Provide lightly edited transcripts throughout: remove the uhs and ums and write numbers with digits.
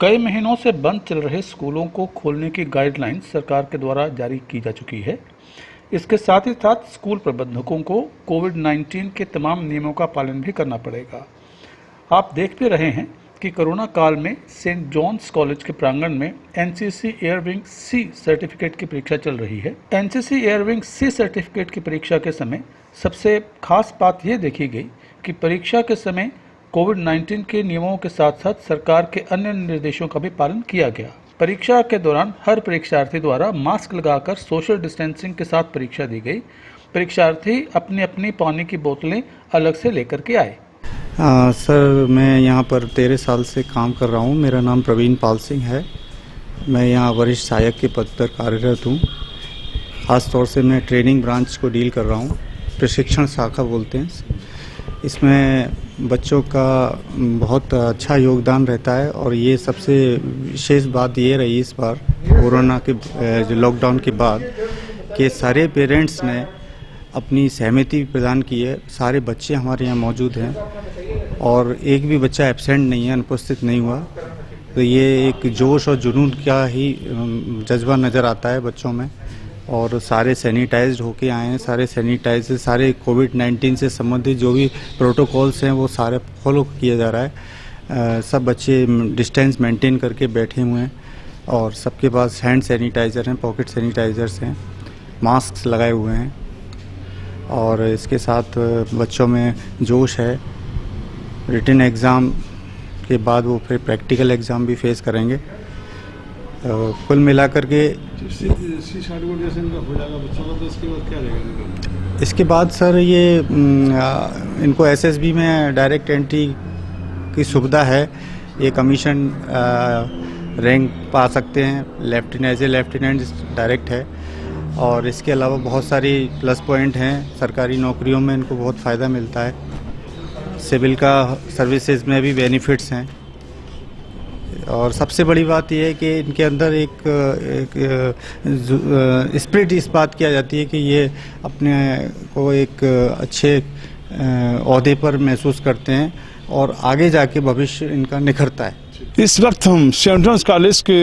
कई महीनों से बंद चल रहे स्कूलों को खोलने की गाइडलाइन सरकार के द्वारा जारी की जा चुकी है। इसके साथ ही साथ स्कूल प्रबंधकों को कोविड-19 के तमाम नियमों का पालन भी करना पड़ेगा। आप देख भी रहे हैं कि कोरोना काल में सेंट जॉन्स कॉलेज के प्रांगण में NCC air wing C certificate की परीक्षा चल रही है। NCC air wing C certificate की परीक्षा के समय सबसे खास बात यह देखी गई कि परीक्षा के समय कोविड-19 के नियमों के साथ साथ सरकार के अन्य निर्देशों का भी पालन किया गया। परीक्षा के दौरान हर परीक्षार्थी द्वारा मास्क लगाकर सोशल डिस्टेंसिंग के साथ परीक्षा दी गई। परीक्षार्थी अपनी अपनी पानी की बोतलें अलग से लेकर के आए। सर, मैं यहाँ पर 13 साल से काम कर रहा हूँ। मेरा नाम प्रवीण पाल सिंह है। मैं यहाँ वरिष्ठ सहायक के पद पर कार्यरत हूँ। ख़ास तौर से मैं ट्रेनिंग ब्रांच को डील कर रहा हूँ, प्रशिक्षण शाखा बोलते हैं। इसमें बच्चों का बहुत अच्छा योगदान रहता है और ये सबसे विशेष बात ये रही इस बार कोरोना के जो लॉकडाउन के बाद कि सारे पेरेंट्स ने अपनी सहमति प्रदान की है। सारे बच्चे हमारे यहाँ मौजूद हैं और एक भी बच्चा एब्सेंट नहीं है, अनुपस्थित नहीं हुआ। तो ये एक जोश और जुनून का ही जज्बा नज़र आता है बच्चों में। और सारे सैनिटाइज्ड होके आए हैं, सारे कोविड-19 से संबंधित जो भी प्रोटोकॉल्स हैं वो सारे फॉलो किया जा रहा है। सब बच्चे डिस्टेंस मेंटेन करके बैठे हुए हैं और सबके पास हैंड सैनिटाइज़र हैं, पॉकेट सैनिटाइज़र्स हैं, मास्क लगाए हुए हैं और इसके साथ बच्चों में जोश है। रिटन एग्ज़ाम के बाद वो फिर प्रैक्टिकल एग्ज़ाम भी फेस करेंगे। कुल मिलाकर के इसके बाद सर ये इनको एसएसबी में डायरेक्ट एंट्री की सुविधा है। ये कमीशन रैंक पा सकते हैं, लेफ्टिनेंट डायरेक्ट है। और इसके अलावा बहुत सारी प्लस पॉइंट हैं। सरकारी नौकरियों में इनको बहुत फ़ायदा मिलता है। सिविल का सर्विसेज में भी बेनिफिट्स हैं। और सबसे बड़ी बात यह है कि इनके अंदर एक स्पिरिट इस बात किया जाती है कि ये अपने को एक अच्छे ओहदे पर महसूस करते हैं और आगे जाके भविष्य इनका निखरता है। इस वक्त हम सेंट जॉन्स कॉलेज के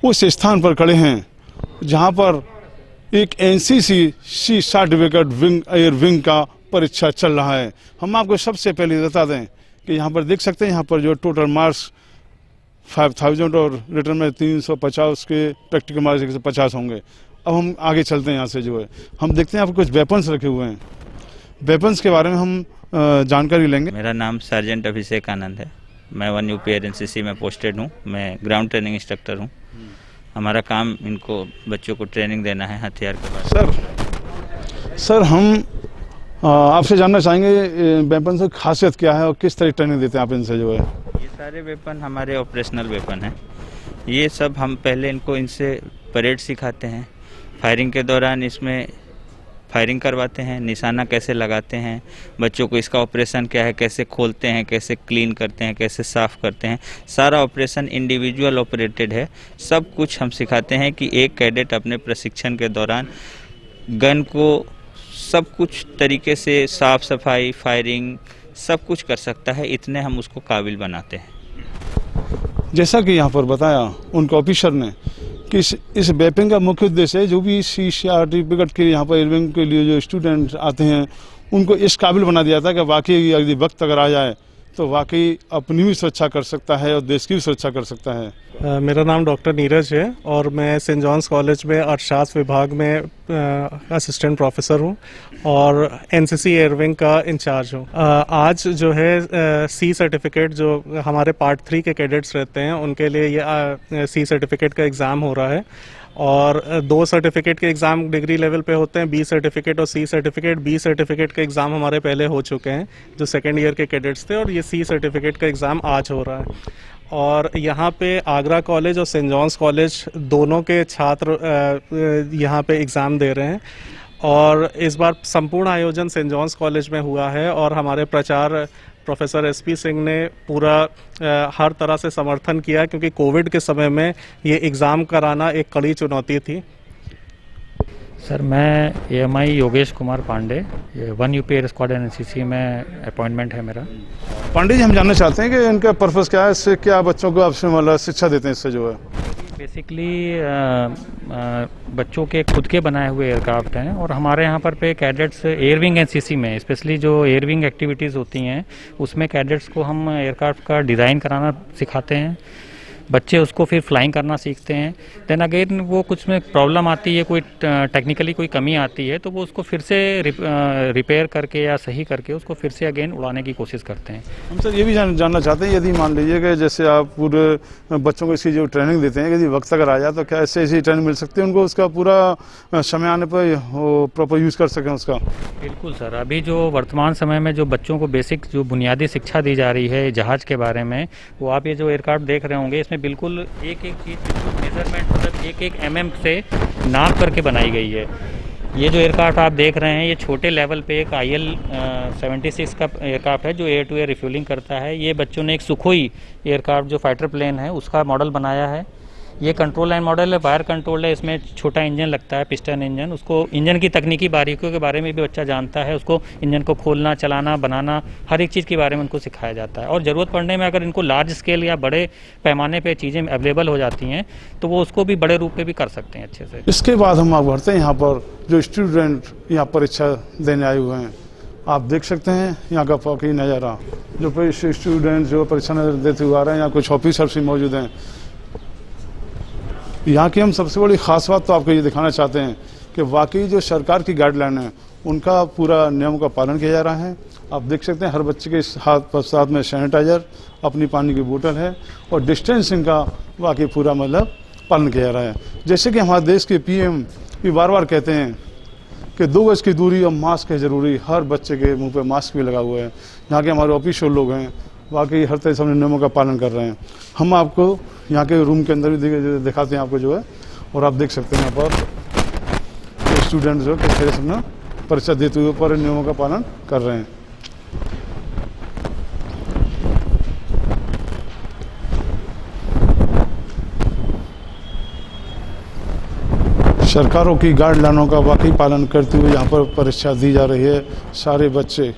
उस स्थान पर खड़े हैं जहां पर एक NCC C certificate air wing का परीक्षा चल रहा है। हम आपको सबसे पहले बता दें कि यहाँ पर देख सकते हैं, यहाँ पर जो टोटल मार्क्स 5000 और रिटर्न में 350 के प्रैक्टिकल मार्क्स 150 होंगे। अब हम आगे चलते हैं। यहाँ से जो है हम देखते हैं, यहाँ पर कुछ वेपन्स रखे हुए हैं। वेपन्स के बारे में हम जानकारी लेंगे। मेरा नाम सार्जेंट अभिषेक आनंद है। मैं 1 यूपी एनसीसी में पोस्टेड हूँ। मैं ग्राउंड ट्रेनिंग इंस्ट्रक्टर हूँ। हमारा काम इनको बच्चों को ट्रेनिंग देना है हथियार के बारे। सर हम आपसे जानना चाहेंगे वेपन से खासियत क्या है और किस तरह ट्रेनिंग देते हैं आप इनसे जो है। ये सारे वेपन हमारे ऑपरेशनल वेपन हैं। ये सब हम पहले इनसे परेड सिखाते हैं। फायरिंग के दौरान इसमें फायरिंग करवाते हैं, निशाना कैसे लगाते हैं, बच्चों को इसका ऑपरेशन क्या है, कैसे खोलते हैं, कैसे क्लीन करते हैं, कैसे साफ़ करते हैं। सारा ऑपरेशन इंडिविजुअल ऑपरेटेड है। सब कुछ हम सिखाते हैं कि एक कैडेट अपने प्रशिक्षण के दौरान गन को सब कुछ तरीके से साफ सफाई, फायरिंग सब कुछ कर सकता है। इतने हम उसको काबिल बनाते हैं। जैसा कि यहाँ पर बताया उनके ऑफिसर ने कि इस वेपन का मुख्य उद्देश्य है जो भी सी सर्टिफिकेट के यहाँ पर एयरविंग के लिए जो स्टूडेंट आते हैं उनको इस काबिल बना दिया था कि वाकई यदि वक्त अगर आ जाए तो वाकई अपनी भी सुरक्षा कर सकता है और देश की भी सुरक्षा कर सकता है। मेरा नाम डॉक्टर नीरज है और मैं सेंट जॉन्स कॉलेज में अर्थशास्त्र विभाग में असिस्टेंट प्रोफेसर हूँ और एनसीसी एयरविंग का इंचार्ज हूँ। आज जो है सी सर्टिफिकेट जो हमारे पार्ट 3 के कैडेट्स रहते हैं उनके लिए ये सी सर्टिफिकेट का एग्ज़ाम हो रहा है। और 2 सर्टिफिकेट के एग्ज़ाम डिग्री लेवल पे होते हैं, बी सर्टिफिकेट और सी सर्टिफिकेट। बी सर्टिफिकेट के एग्ज़ाम हमारे पहले हो चुके हैं जो सेकेंड ईयर के कैडेट्स थे और ये सी सर्टिफिकेट का एग्ज़ाम आज हो रहा है। और यहाँ पे आगरा कॉलेज और सेंट जॉन्स कॉलेज दोनों के छात्र यहाँ पे एग्ज़ाम दे रहे हैं। और इस बार संपूर्ण आयोजन सेंट जॉन्स कॉलेज में हुआ है और हमारे प्राचार्य प्रोफेसर एसपी सिंह ने पूरा हर तरह से समर्थन किया क्योंकि कोविड के समय में ये एग्ज़ाम कराना एक कड़ी चुनौती थी। सर मैं AMI योगेश कुमार पांडे, ये 1 UP एयर स्क्वाड NCC में अपॉइंटमेंट है मेरा। पांडे जी, हम जानना चाहते हैं कि इनका पर्पस क्या है, इससे क्या बच्चों को आपसे मतलब शिक्षा देते हैं इससे जो है? बेसिकली बच्चों के खुद के बनाए हुए एयरक्राफ्ट हैं और हमारे यहाँ पर पे कैडेट्स एयरविंग NCC में स्पेशली जो एयरविंग एक्टिविटीज़ होती हैं उसमें कैडेट्स को हम एयरक्राफ्ट का डिज़ाइन कराना सिखाते हैं। बच्चे उसको फिर फ्लाइंग करना सीखते हैं। देन अगेन वो कुछ में प्रॉब्लम आती है, कोई टेक्निकली कोई कमी आती है तो वो उसको फिर से रिपेयर करके या सही करके उसको फिर से अगेन उड़ाने की कोशिश करते हैं। हम सर ये भी जानना चाहते हैं, यदि मान लीजिए कि जैसे आप पूरे बच्चों को इसकी जो ट्रेनिंग देते हैं, यदि वक्त अगर आ जाए तो क्या ऐसी ट्रेनिंग मिल सकती है उनको, उसका पूरा समय आने पर प्रॉपर यूज़ कर सकें उसका? बिल्कुल सर, अभी जो वर्तमान समय में जो बच्चों को बेसिक जो बुनियादी शिक्षा दी जा रही है जहाज़ के बारे में, वो आप ये जो एयरक्राफ्ट देख रहे होंगे इसमें बिल्कुल एक एक चीज़ मेजरमेंट मतलब एक एक mm से नाप करके बनाई गई है। ये जो एयरक्राफ्ट आप देख रहे हैं ये छोटे लेवल पे एक IL-76 का एयरक्राफ्ट है जो एयर टू एयर रिफ्यूलिंग करता है। ये बच्चों ने एक सुखोई एयरक्राफ्ट जो फाइटर प्लेन है उसका मॉडल बनाया है। ये कंट्रोल लाइन मॉडल है, वायर कंट्रोल है, इसमें छोटा इंजन लगता है, पिस्टन इंजन। उसको इंजन की तकनीकी बारीकियों के बारे में भी बच्चा जानता है, उसको इंजन को खोलना, चलाना, बनाना, हर एक चीज़ के बारे में उनको सिखाया जाता है। और ज़रूरत पड़ने में अगर इनको लार्ज स्केल या बड़े पैमाने पे चीज़ें अवेलेबल हो जाती हैं तो वो उसको भी बड़े रूप में भी कर सकते हैं अच्छे से। इसके बाद हम आगे बढ़ते हैं, यहाँ पर जो स्टूडेंट यहाँ परीक्षा देने आए हुए हैं, आप देख सकते हैं यहाँ का वाकई नज़ारा। जो स्टूडेंट जो परीक्षा देते हुए आ रहे हैं, यहाँ कुछ ऑफिसर्स भी मौजूद हैं। यहाँ की हम सबसे बड़ी ख़ास बात तो आपको ये दिखाना चाहते हैं कि वाकई जो सरकार की गाइडलाइन है उनका पूरा नियमों का पालन किया जा रहा है। आप देख सकते हैं हर बच्चे के साथ में सैनिटाइजर, अपनी पानी की बोतल है और डिस्टेंसिंग का वाकई पूरा मतलब पालन किया जा रहा है। जैसे कि हमारे देश के PM भी बार बार कहते हैं कि 2 गज की दूरी और मास्क है ज़रूरी। हर बच्चे के मुंह पे मास्क भी लगा हुआ है। यहाँ के हमारे ऑफिशियल लोग हैं, वाकई हर तरह से अपने नियमों का पालन कर रहे हैं। हम आपको यहाँ के रूम के अंदर भी दिखाते हैं आपको जो है, और आप देख सकते हैं यहाँ पर स्टूडेंट जो किस तरह से अपना परीक्षा देते हुए पूरे नियमों का पालन कर रहे हैं। सरकारों की गाइडलाइनों का वाकई पालन करते हुए यहाँ पर परीक्षा दी जा रही है। सारे बच्चे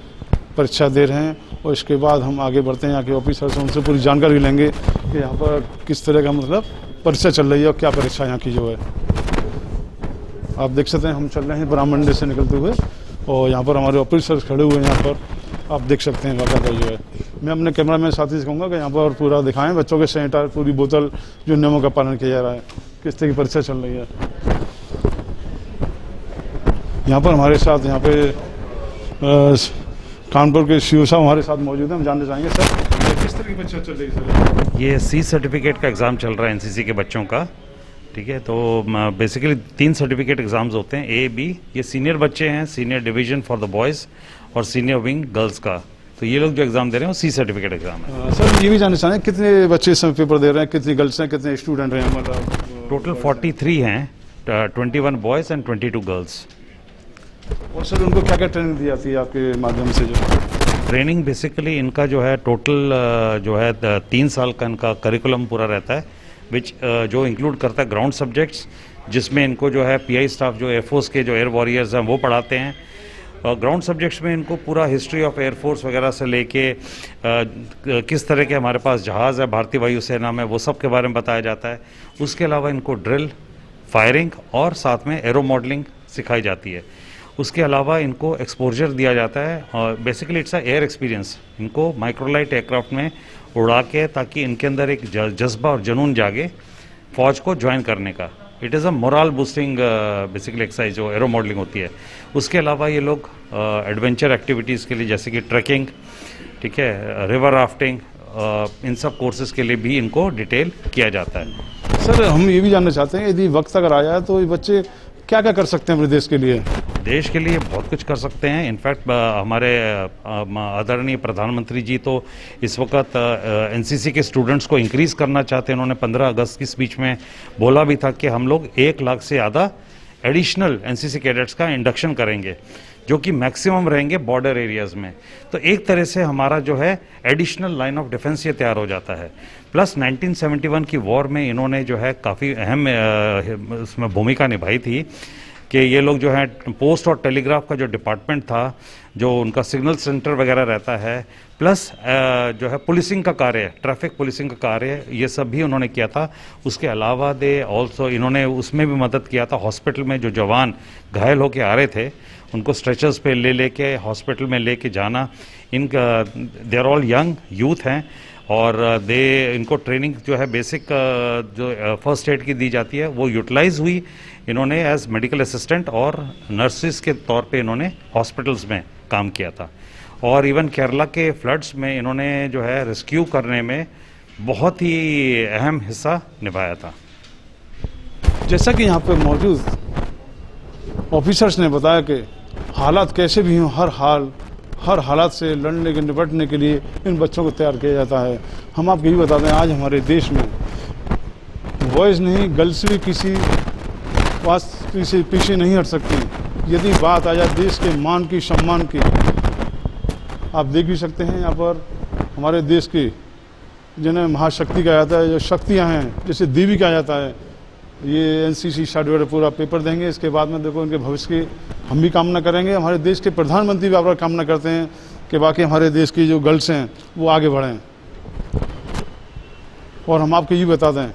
परीक्षा दे रहे हैं और इसके बाद हम आगे बढ़ते हैं। यहाँ के ऑफिसर से उनसे पूरी जानकारी लेंगे कि यहाँ पर किस तरह का मतलब परीक्षा चल रही है और क्या परीक्षा यहाँ की जो है। आप देख सकते हैं हम चल रहे हैं ब्राह्मण से निकलते हुए और यहाँ पर हमारे ऑफिसर्स खड़े हुए हैं। यहाँ पर आप देख सकते हैं वाक़ा जो है। मैं अपने कैमरामैन साथी से कहूँगा कि यहाँ पर पूरा दिखाएं बच्चों के सैनिटाइजर, पूरी बोतल, जो नियमों का पालन किया जा रहा है, किस तरह की परीक्षा चल रही है। यहाँ पर हमारे साथ यहाँ पे कानपुर के CO साहब हमारे साथ मौजूद हैं। हम जानना चाहेंगे सर किस तरह की परीक्षा चल रही है सर? ये C सर्टिफिकेट का एग्ज़ाम चल रहा है NCC के बच्चों का, ठीक है। तो बेसिकली 3 सर्टिफिकेट एग्ज़ाम्स होते हैं, A, B। ये सीनियर बच्चे हैं, senior division for the boys और सीनियर विंग गर्ल्स का। तो ये लोग जो एग्ज़ाम दे रहे हैं वो C सर्टिफिकेट एग्ज़ाम है। सर ये भी जानना चाहेंगे कितने बच्चे इस समय पेपर दे रहे हैं, कितनी गर्ल्स हैं, कितने स्टूडेंट हैं? मतलब टोटल 43 हैं, 21 बॉयज़ एंड 22 गर्ल्स। और सर उनको क्या क्या ट्रेनिंग दी जाती है आपके माध्यम से? जो ट्रेनिंग बेसिकली इनका जो है टोटल जो है 3 साल का इनका करिकुलम पूरा रहता है, विच जो इंक्लूड करता है ग्राउंड सब्जेक्ट्स, जिसमें इनको जो है PI स्टाफ जो एयरफोर्स के जो एयर वॉरियर्स हैं वो पढ़ाते हैं। ग्राउंड सब्जेक्ट्स में इनको पूरा हिस्ट्री ऑफ एयरफोर्स वगैरह से लेके किस तरह के हमारे पास जहाज़ है भारतीय वायुसेना में, वो सब के बारे में बताया जाता है। उसके अलावा इनको ड्रिल, फायरिंग और साथ में एरो मॉडलिंग सिखाई जाती है। उसके अलावा इनको एक्सपोजर दिया जाता है और basically it's a air experience. इनको माइक्रोलाइट एयरक्राफ्ट में उड़ा के ताकि इनके अंदर एक जज्बा और जुनून जागे फौज को ज्वाइन करने का। It is a moral boosting basically exercise जो एरो मॉडलिंग होती है। उसके अलावा ये लोग एडवेंचर एक्टिविटीज़ के लिए जैसे कि ट्रैकिंग, ठीक है, रिवर राफ्टिंग, इन सब कोर्सेज के लिए भी इनको डिटेल किया जाता है। सर हम ये भी जानना चाहते हैं यदि वक्त अगर आया तो ये बच्चे क्या क्या कर सकते हैं अपने देश के लिए? देश के लिए बहुत कुछ कर सकते हैं। इनफैक्ट हमारे आदरणीय प्रधानमंत्री जी तो इस वक्त NCC के स्टूडेंट्स को इंक्रीज़ करना चाहते हैं। उन्होंने 15 अगस्त की स्पीच में बोला भी था कि हम लोग 1 लाख से ज़्यादा एडिशनल NCC कैडेट्स का इंडक्शन करेंगे, जो कि मैक्सिमम रहेंगे बॉर्डर एरियाज़ में। तो एक तरह से हमारा जो है एडिशनल लाइन ऑफ डिफेंस ये तैयार हो जाता है। प्लस 1971 की वॉर में इन्होंने जो है काफ़ी अहम उसमें भूमिका निभाई थी कि ये लोग जो है पोस्ट और टेलीग्राफ का जो डिपार्टमेंट था, जो उनका सिग्नल सेंटर वगैरह रहता है, प्लस जो है पुलिसिंग का कार्य, ट्रैफिक पुलिसिंग का कार्य, ये सब भी उन्होंने किया था। उसके अलावा दे ऑल्सो इन्होंने उसमें भी मदद किया था। हॉस्पिटल में जो जवान घायल होके आ रहे थे उनको स्ट्रेचर्स पे लेके हॉस्पिटल में लेके जाना, इनका they are all young youth हैं और इनको ट्रेनिंग जो है बेसिक जो फर्स्ट एड की दी जाती है वो यूटिलाइज हुई। इन्होंने एज मेडिकल असिस्टेंट और नर्सिस के तौर पे इन्होंने हॉस्पिटल्स में काम किया था। और इवन केरला के फ्लड्स में इन्होंने जो है रेस्क्यू करने में बहुत ही अहम हिस्सा निभाया था। जैसा कि यहाँ पे मौजूद ऑफिसर्स ने बताया कि हालात कैसे भी हों, हर हालात से लड़ने के निपटने के लिए इन बच्चों को तैयार किया जाता है। हम आपको ये बता दें, आज हमारे देश में बॉयज़ नहीं गर्ल्स भी किसी वास्ते से पीछे नहीं हट सकती। यदि बात आ जाए देश के मान की, सम्मान की, आप देख भी सकते हैं यहाँ पर हमारे देश की जिन्हें महाशक्ति कहा जाता है, जो शक्तियाँ हैं, जैसे देवी कहा जाता है, ये एनसीसी सर्टिफिकेट पूरा पेपर देंगे। इसके बाद में देखो इनके भविष्य की हम भी कामना करेंगे। हमारे देश के प्रधानमंत्री भी आपका कामना करते हैं कि बाकी हमारे देश की जो गर्ल्स हैं वो आगे बढ़ें। और हम आपको ये बता दें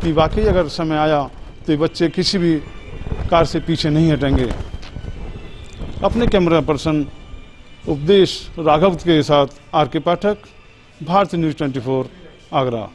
कि वाकई अगर समय आया तो ये बच्चे किसी भी कार से पीछे नहीं हटेंगे। अपने कैमरा पर्सन उपदेश राघव के साथ आर के पाठक, भारत न्यूज़ 24, आगरा।